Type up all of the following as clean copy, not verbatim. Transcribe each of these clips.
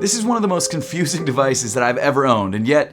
This is one of the most confusing devices that I've ever owned, and yet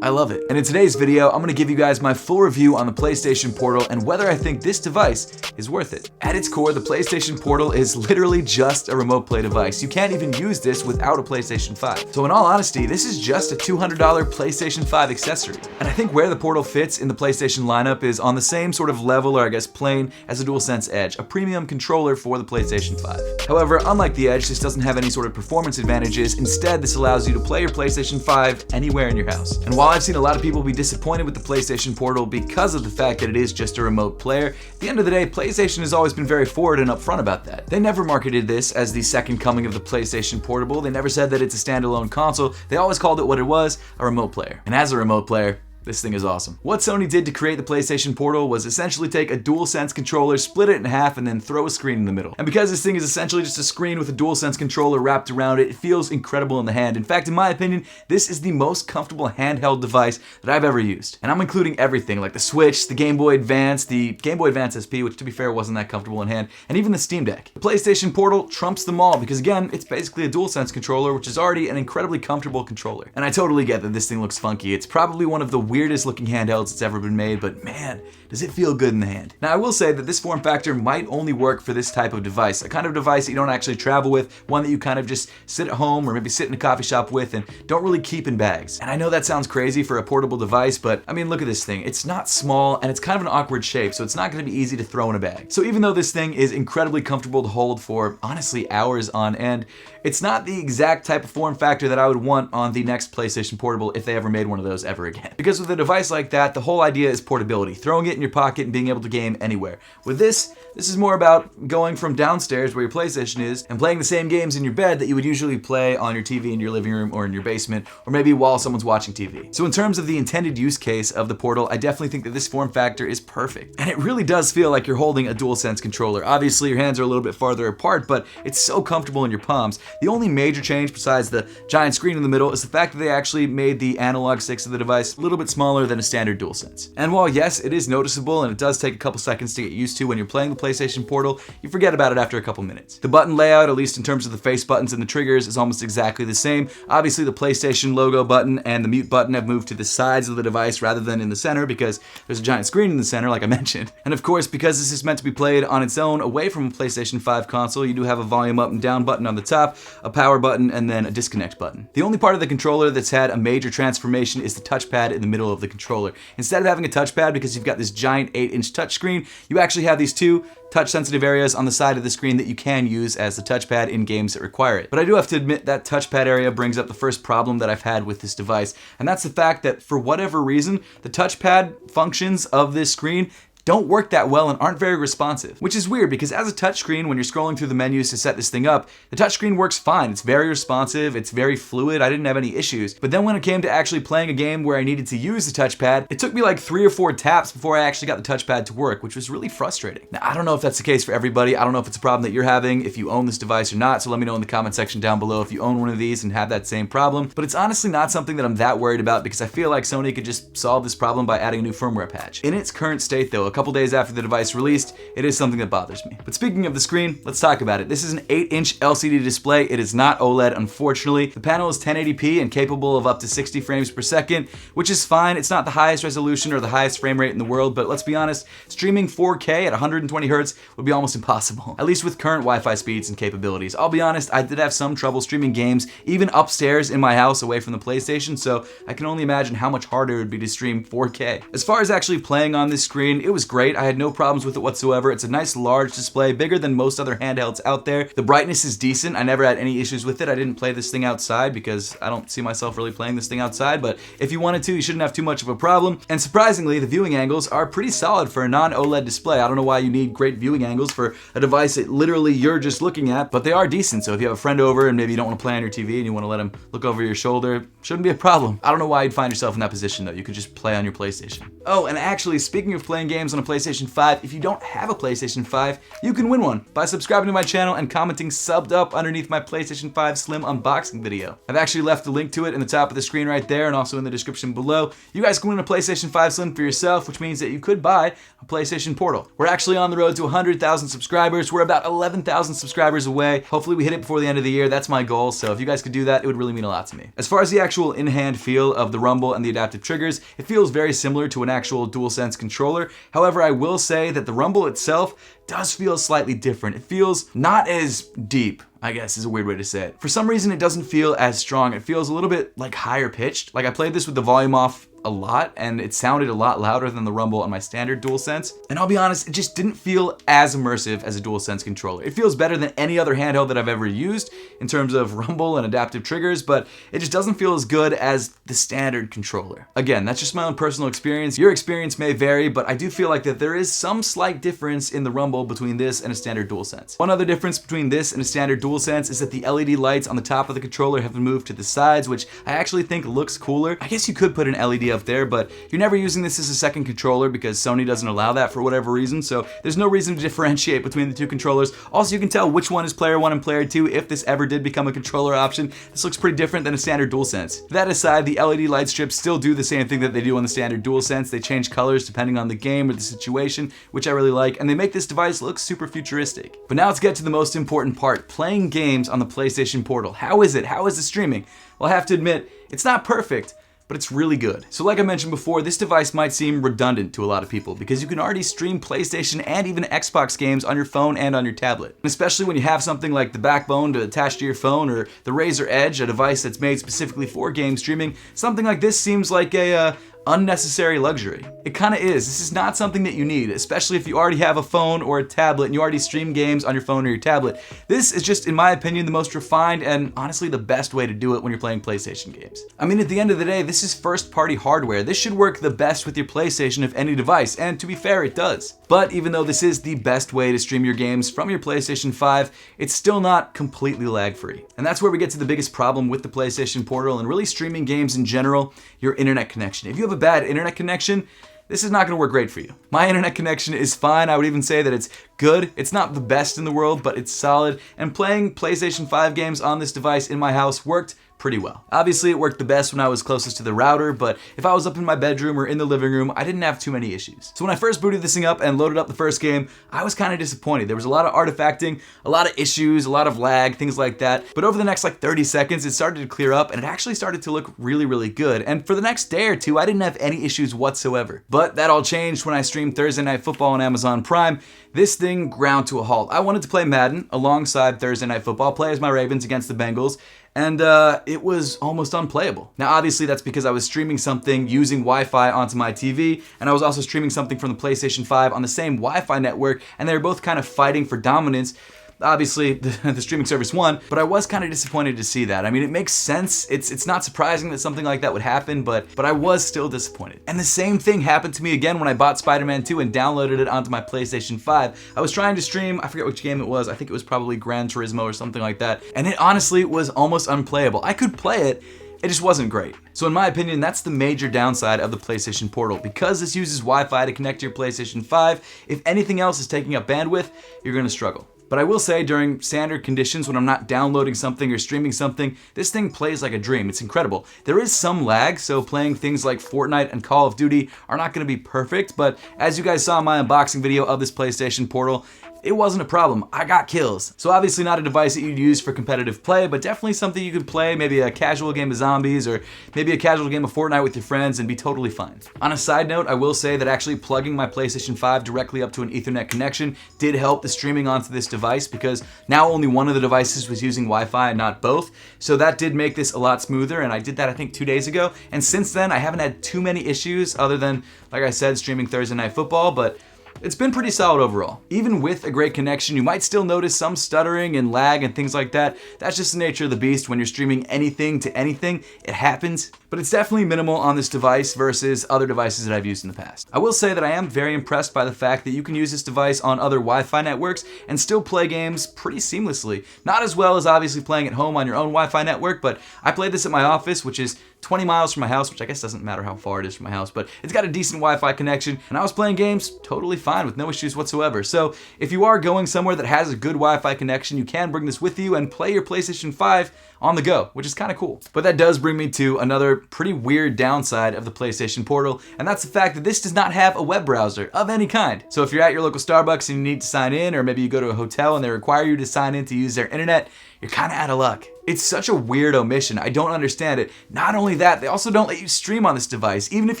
I love it. And in today's video, I'm gonna give you guys my full review on the PlayStation Portal and whether I think this device is worth it. At its core, the PlayStation Portal is literally just a remote play device. You can't even use this without a PlayStation 5. So in all honesty, this is just a $200 PlayStation 5 accessory. And I think where the Portal fits in the PlayStation lineup is on the same sort of level, or I guess plane, as a DualSense Edge, a premium controller for the PlayStation 5. However, unlike the Edge, this doesn't have any sort of performance advantages. Instead, this allows you to play your PlayStation 5 anywhere in your house. And while I've seen a lot of people be disappointed with the PlayStation Portal because of the fact that it is just a remote player, at the end of the day, PlayStation has always been very forward and upfront about that. They never marketed this as the second coming of the PlayStation Portable. They never said that it's a standalone console. They always called it what it was, a remote player. And as a remote player, this thing is awesome. What Sony did to create the PlayStation Portal was essentially take a DualSense controller, split it in half, and then throw a screen in the middle. And because this thing is essentially just a screen with a DualSense controller wrapped around it, it feels incredible in the hand. In fact, in my opinion, this is the most comfortable handheld device that I've ever used. And I'm including everything, like the Switch, the Game Boy Advance, the Game Boy Advance SP, which to be fair wasn't that comfortable in hand, and even the Steam Deck. The PlayStation Portal trumps them all because again, it's basically a DualSense controller, which is already an incredibly comfortable controller. And I totally get that this thing looks funky. It's probably one of the weirdest looking handhelds that's ever been made, but man, does it feel good in the hand. Now I will say that this form factor might only work for this type of device, a kind of device that you don't actually travel with, one that you kind of just sit at home or maybe sit in a coffee shop with and don't really keep in bags. And I know that sounds crazy for a portable device, but I mean, look at this thing. It's not small and it's kind of an awkward shape, so it's not going to be easy to throw in a bag. So even though this thing is incredibly comfortable to hold for honestly hours on end, it's not the exact type of form factor that I would want on the next PlayStation Portable if they ever made one of those ever again. Because with a device like that, the whole idea is portability, throwing it in your pocket and being able to game anywhere. With this is more about going from downstairs where your PlayStation is and playing the same games in your bed that you would usually play on your TV in your living room or in your basement, or maybe while someone's watching TV. So in terms of the intended use case of the Portal, I definitely think that this form factor is perfect. And it really does feel like you're holding a DualSense controller. Obviously your hands are a little bit farther apart, but it's so comfortable in your palms. The only major change besides the giant screen in the middle is the fact that they actually made the analog sticks of the device a little bit smaller than a standard DualSense. And while yes, it is noticeable and it does take a couple seconds to get used to when you're playing the PlayStation Portal, you forget about it after a couple minutes. The button layout, at least in terms of the face buttons and the triggers, is almost exactly the same. Obviously the PlayStation logo button and the mute button have moved to the sides of the device rather than in the center because there's a giant screen in the center like I mentioned. And of course, because this is meant to be played on its own away from a PlayStation 5 console, you do have a volume up and down button on the top, a power button, and then a disconnect button. The only part of the controller that's had a major transformation is the touchpad in the middle of the controller. Instead of having a touchpad, because you've got this giant 8-inch touchscreen, you actually have these two touch-sensitive areas on the side of the screen that you can use as the touchpad in games that require it. But I do have to admit that touchpad area brings up the first problem that I've had with this device, and that's the fact that for whatever reason, the touchpad functions of this screen don't work that well and aren't very responsive. Which is weird because as a touchscreen, when you're scrolling through the menus to set this thing up, the touchscreen works fine. It's very responsive, it's very fluid, I didn't have any issues. But then when it came to actually playing a game where I needed to use the touchpad, it took me like 3 or 4 taps before I actually got the touchpad to work, which was really frustrating. Now, I don't know if that's the case for everybody. I don't know if it's a problem that you're having, if you own this device or not, so let me know in the comment section down below if you own one of these and have that same problem. But it's honestly not something that I'm that worried about because I feel like Sony could just solve this problem by adding a new firmware patch. In its current state though, a couple days after the device released, it is something that bothers me. But speaking of the screen, let's talk about it. This is an 8-inch LCD display. It is not OLED, unfortunately. The panel is 1080p and capable of up to 60 frames per second, which is fine. It's not the highest resolution or the highest frame rate in the world, but let's be honest, streaming 4K at 120 Hz would be almost impossible, at least with current Wi-Fi speeds and capabilities. I'll be honest, I did have some trouble streaming games, even upstairs in my house away from the PlayStation, so I can only imagine how much harder it would be to stream 4K. As far as actually playing on this screen, it was great. I had no problems with it whatsoever. It's a nice large display, bigger than most other handhelds out there. The brightness is decent. I never had any issues with it. I didn't play this thing outside because I don't see myself really playing this thing outside, but if you wanted to, you shouldn't have too much of a problem. And surprisingly, the viewing angles are pretty solid for a non-OLED display. I don't know why you need great viewing angles for a device that literally you're just looking at, but they are decent. So if you have a friend over and maybe you don't want to play on your TV and you want to let them look over your shoulder, shouldn't be a problem. I don't know why you'd find yourself in that position though. You could just play on your PlayStation. Oh, and actually, speaking of playing games games on a PlayStation 5. If you don't have a PlayStation 5, you can win one by subscribing to my channel and commenting "subbed up" underneath my PlayStation 5 Slim unboxing video. I've actually left a link to it in the top of the screen right there and also in the description below. You guys can win a PlayStation 5 Slim for yourself, which means that you could buy a PlayStation Portal. We're actually on the road to 100,000 subscribers. We're about 11,000 subscribers away. Hopefully we hit it before the end of the year. That's my goal. So if you guys could do that, it would really mean a lot to me. As far as the actual in-hand feel of the rumble and the adaptive triggers, it feels very similar to an actual DualSense controller. However, I will say that the rumble itself does feel slightly different. It feels not as deep, I guess is a weird way to say it. For some reason, it doesn't feel as strong. It feels a little bit like higher pitched. Like I played this with the volume off a lot and it sounded a lot louder than the rumble on my standard DualSense. And I'll be honest, it just didn't feel as immersive as a DualSense controller. It feels better than any other handheld that I've ever used in terms of rumble and adaptive triggers, but it just doesn't feel as good as the standard controller. Again, that's just my own personal experience. Your experience may vary, but I do feel like that there is some slight difference in the rumble between this and a standard DualSense. One other difference between this and a standard DualSense is that the LED lights on the top of the controller have been moved to the sides, which I actually think looks cooler. I guess you could put an LED up there, but you're never using this as a second controller because Sony doesn't allow that for whatever reason, so there's no reason to differentiate between the two controllers. Also, you can tell which one is player 1 and player 2 if this ever did become a controller option. This looks pretty different than a standard DualSense. That aside, the LED light strips still do the same thing that they do on the standard DualSense. They change colors depending on the game or the situation, which I really like, and they make this device look super futuristic. But now let's get to the most important part, playing games on the PlayStation Portal. How is it? How is the streaming? Well, I have to admit, it's not perfect, but it's really good. So like I mentioned before, this device might seem redundant to a lot of people because you can already stream PlayStation and even Xbox games on your phone and on your tablet. And especially when you have something like the Backbone to attach to your phone or the Razer Edge, a device that's made specifically for game streaming, something like this seems like a unnecessary luxury. It kind of is. This is not something that you need, especially if you already have a phone or a tablet and you already stream games on your phone or your tablet. This is just, in my opinion, the most refined and honestly the best way to do it when you're playing PlayStation games. I mean, at the end of the day, this is first-party hardware. This should work the best with your PlayStation of any device, and to be fair, it does. But even though this is the best way to stream your games from your PlayStation 5, it's still not completely lag-free. And that's where we get to the biggest problem with the PlayStation Portal and really streaming games in general, your internet connection. If you have a bad internet connection, this is not going to work great for you. My internet connection is fine. I would even say that it's good. It's not the best in the world, but it's solid. And playing PlayStation 5 games on this device in my house worked pretty well. Obviously, it worked the best when I was closest to the router, but if I was up in my bedroom or in the living room, I didn't have too many issues. So when I first booted this thing up and loaded up the first game, I was kind of disappointed. There was a lot of artifacting, a lot of issues, a lot of lag, things like that. But over the next like 30 seconds, it started to clear up and it actually started to look really, really good. And for the next day or two, I didn't have any issues whatsoever. But that all changed when I streamed Thursday Night Football on Amazon Prime. This thing ground to a halt. I wanted to play Madden alongside Thursday Night Football, play as my Ravens against the Bengals, and it was almost unplayable. Now obviously that's because I was streaming something using Wi-Fi onto my TV, and I was also streaming something from the PlayStation 5 on the same Wi-Fi network, and they were both kind of fighting for dominance. Obviously, the streaming service won, but I was kind of disappointed to see that. I mean, it makes sense. It's not surprising that something like that would happen, but I was still disappointed. And the same thing happened to me again when I bought Spider-Man 2 and downloaded it onto my PlayStation 5. I was trying to stream, I forget which game it was. I think it was probably Gran Turismo or something like that. And it honestly was almost unplayable. I could play it, it just wasn't great. So in my opinion, that's the major downside of the PlayStation Portal. Because this uses Wi-Fi to connect to your PlayStation 5, if anything else is taking up bandwidth, you're gonna struggle. But I will say during standard conditions when I'm not downloading something or streaming something, this thing plays like a dream. It's incredible. There is some lag, so playing things like Fortnite and Call of Duty are not gonna be perfect, but as you guys saw in my unboxing video of this PlayStation Portal, it wasn't a problem. I got kills. So obviously not a device that you'd use for competitive play, but definitely something you could play, maybe a casual game of zombies or maybe a casual game of Fortnite with your friends and be totally fine. On a side note, I will say that actually plugging my PlayStation 5 directly up to an Ethernet connection did help the streaming onto this device because now only one of the devices was using Wi-Fi and not both. So that did make this a lot smoother, and I did that I think 2 days ago. And since then, I haven't had too many issues other than, like I said, streaming Thursday Night Football, but it's been pretty solid overall. Even with a great connection, you might still notice some stuttering and lag and things like that. That's just the nature of the beast when you're streaming anything to anything. It happens, but it's definitely minimal on this device versus other devices that I've used in the past. I will say that I am very impressed by the fact that you can use this device on other Wi-Fi networks and still play games pretty seamlessly. Not as well as obviously playing at home on your own Wi-Fi network, but I played this at my office, which is 20 miles from my house, which I guess doesn't matter how far it is from my house, but it's got a decent Wi-Fi connection, and I was playing games totally fine with no issues whatsoever. So if you are going somewhere that has a good Wi-Fi connection, you can bring this with you and play your PlayStation 5 on the go, which is kind of cool. But that does bring me to another pretty weird downside of the PlayStation Portal, and that's the fact that this does not have a web browser of any kind. So if you're at your local Starbucks and you need to sign in, or maybe you go to a hotel and they require you to sign in to use their internet, you're kind of out of luck. It's such a weird omission. I don't understand it. Not only that, they also don't let you stream on this device. Even if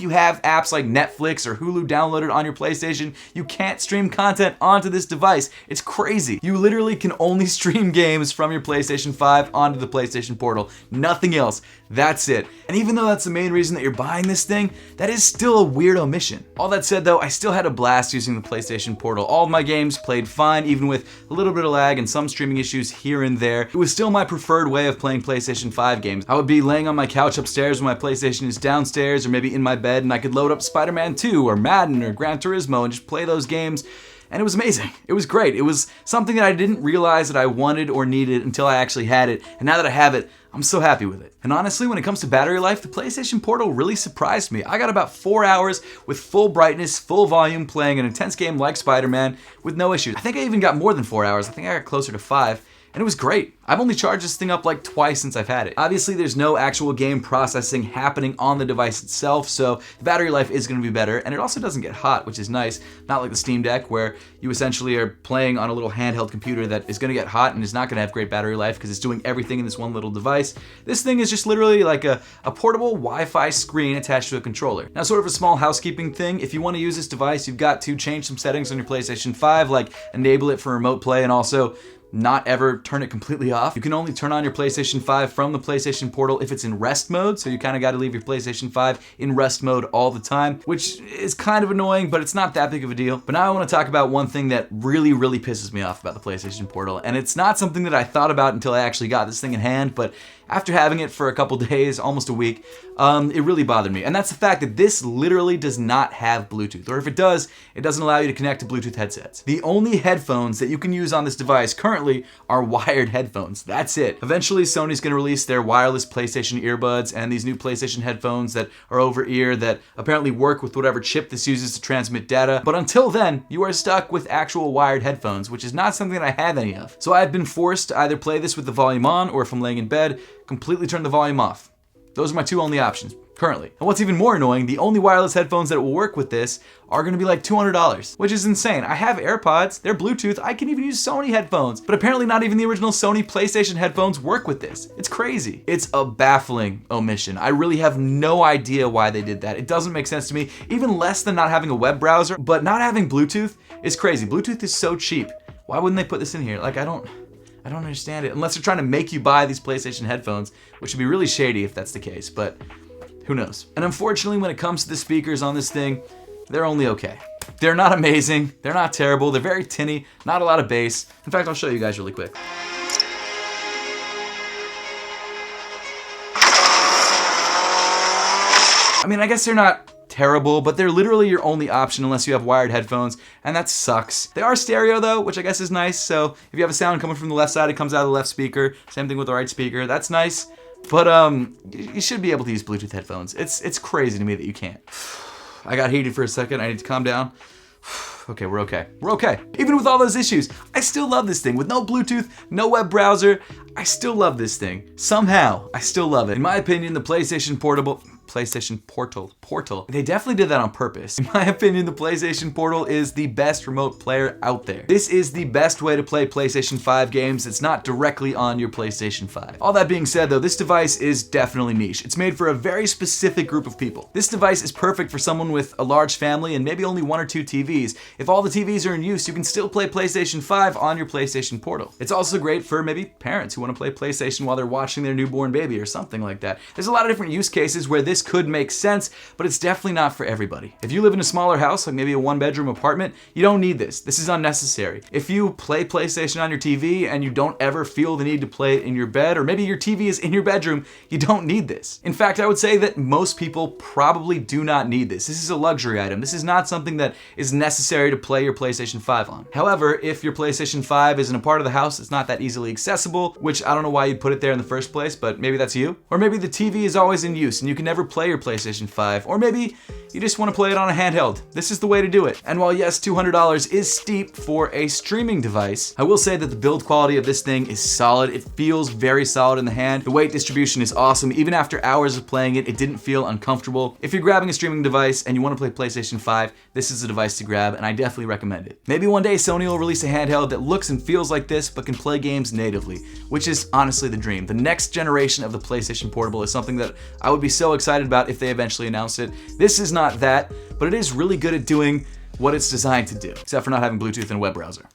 you have apps like Netflix or Hulu downloaded on your PlayStation, you can't stream content onto this device. It's crazy. You literally can only stream games from your PlayStation 5 onto the PlayStation Portal. Nothing else. That's it. And even though that's the main reason that you're buying this thing, that is still a weird omission. All that said though, I still had a blast using the PlayStation Portal. All of my games played fine, even with a little bit of lag and some streaming issues here and there. It was still my preferred way of playing PlayStation 5 games. I would be laying on my couch upstairs when my PlayStation is downstairs, or maybe in my bed, and I could load up Spider-Man 2 or Madden or Gran Turismo and just play those games. And it was amazing. It was great. It was something that I didn't realize that I wanted or needed until I actually had it. And now that I have it, I'm so happy with it. And honestly, when it comes to battery life, the PlayStation Portal really surprised me. I got about 4 hours with full brightness, full volume, playing an intense game like Spider-Man with no issues. I think I even got more than 4 hours. I think I got closer to 5. And it was great. I've only charged this thing up like twice since I've had it. Obviously, there's no actual game processing happening on the device itself, so the battery life is going to be better, and it also doesn't get hot, which is nice. Not like the Steam Deck, where you essentially are playing on a little handheld computer that is going to get hot and is not going to have great battery life because it's doing everything in this one little device. This thing is just literally like a portable Wi-Fi screen attached to a controller. Now, sort of a small housekeeping thing, if you want to use this device, you've got to change some settings on your PlayStation 5, like enable it for remote play and also not ever turn it completely off. You can only turn on your PlayStation 5 from the PlayStation Portal if it's in rest mode, so you kind of got to leave your PlayStation 5 in rest mode all the time, which is kind of annoying, but it's not that big of a deal. But now I want to talk about one thing that really pisses me off about the PlayStation Portal, and it's not something that I thought about until I actually got this thing in hand, but after having it for a couple days, almost a week, it really bothered me. And that's the fact that this literally does not have Bluetooth. Or if it does, it doesn't allow you to connect to Bluetooth headsets. The only headphones that you can use on this device currently are wired headphones. That's it. Eventually, Sony's going to release their wireless PlayStation earbuds and these new PlayStation headphones that are over ear that apparently work with whatever chip this uses to transmit data. But until then, you are stuck with actual wired headphones, which is not something that I have any of. So I've been forced to either play this with the volume on, or if I'm laying in bed, completely turn the volume off. Those are my two only options currently. And what's even more annoying, the only wireless headphones that will work with this are going to be like $200, which is insane. I have AirPods, they're Bluetooth, I can even use Sony headphones, but apparently not even the original Sony PlayStation headphones work with this. It's crazy. It's a baffling omission. I really have no idea why they did that. It doesn't make sense to me, even less than not having a web browser, but not having Bluetooth is crazy. Bluetooth is so cheap. Why wouldn't they put this in here? Like, I don't understand it, unless they're trying to make you buy these PlayStation headphones, which would be really shady if that's the case, but who knows. And unfortunately, when it comes to the speakers on this thing, they're only okay. They're not amazing, they're not terrible, they're very tinny, not a lot of bass. In fact, I'll show you guys really quick. I mean, I guess they're not terrible, but they're literally your only option unless you have wired headphones, and that sucks. They are stereo though, which I guess is nice, so if you have a sound coming from the left side, it comes out of the left speaker. Same thing with the right speaker, that's nice, but you should be able to use Bluetooth headphones. It's crazy to me that you can't. I got heated for a second, I need to calm down. Okay, we're okay. We're okay. Even with all those issues, I still love this thing. With no Bluetooth, no web browser, I still love this thing. Somehow, I still love it. In my opinion, the PlayStation Portal, they definitely did that on purpose. In my opinion, the PlayStation Portal is the best remote player out there. This is the best way to play PlayStation 5 games. It's not directly on your PlayStation 5. All that being said though, this device is definitely niche. It's made for a very specific group of people. This device is perfect for someone with a large family and maybe only 1 or 2 TVs. If all the TVs are in use, you can still play PlayStation 5 on your PlayStation Portal. It's also great for maybe parents who want to play PlayStation while they're watching their newborn baby or something like that. There's a lot of different use cases where this this could make sense, but it's definitely not for everybody. If you live in a smaller house, like maybe a 1-bedroom apartment, you don't need this. This is unnecessary. If you play PlayStation on your TV and you don't ever feel the need to play it in your bed, or maybe your TV is in your bedroom, you don't need this. In fact, I would say that most people probably do not need this. This is a luxury item. This is not something that is necessary to play your PlayStation 5 on. However, if your PlayStation 5 is in a part of the house that's not that easily accessible, which I don't know why you'd put it there in the first place, but maybe that's you. Or maybe the TV is always in use and you can never play your PlayStation 5. Or maybe you just want to play it on a handheld. This is the way to do it. And while yes, $200 is steep for a streaming device, I will say that the build quality of this thing is solid. It feels very solid in the hand. The weight distribution is awesome. Even after hours of playing it, it didn't feel uncomfortable. If you're grabbing a streaming device and you want to play PlayStation 5, this is a device to grab, and I definitely recommend it. Maybe one day Sony will release a handheld that looks and feels like this, but can play games natively, which is honestly the dream. The next generation of the PlayStation Portable is something that I would be so excited about if they eventually announced it. This is not that, but it is really good at doing what it's designed to do, except for not having Bluetooth and a web browser.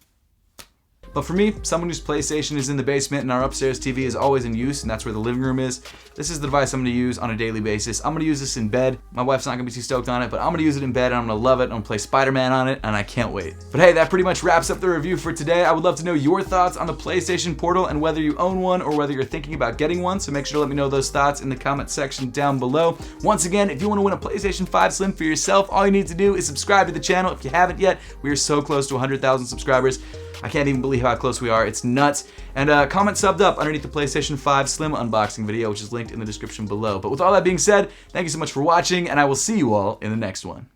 But for me, someone whose PlayStation is in the basement and our upstairs TV is always in use, and that's where the living room is, this is the device I'm gonna use on a daily basis. I'm gonna use this in bed. My wife's not gonna be too stoked on it, but I'm gonna use it in bed and I'm gonna love it. I'm gonna play Spider-Man on it, and I can't wait. But hey, that pretty much wraps up the review for today. I would love to know your thoughts on the PlayStation Portal and whether you own one or whether you're thinking about getting one, so make sure to let me know those thoughts in the comment section down below. Once again, if you wanna win a PlayStation 5 Slim for yourself, all you need to do is subscribe to the channel if you haven't yet. We are so close to 100,000 subscribers. I can't even believe how close we are. It's nuts. And comment subbed up underneath the PlayStation 5 Slim unboxing video, which is linked in the description below. But with all that being said, thank you so much for watching, and I will see you all in the next one.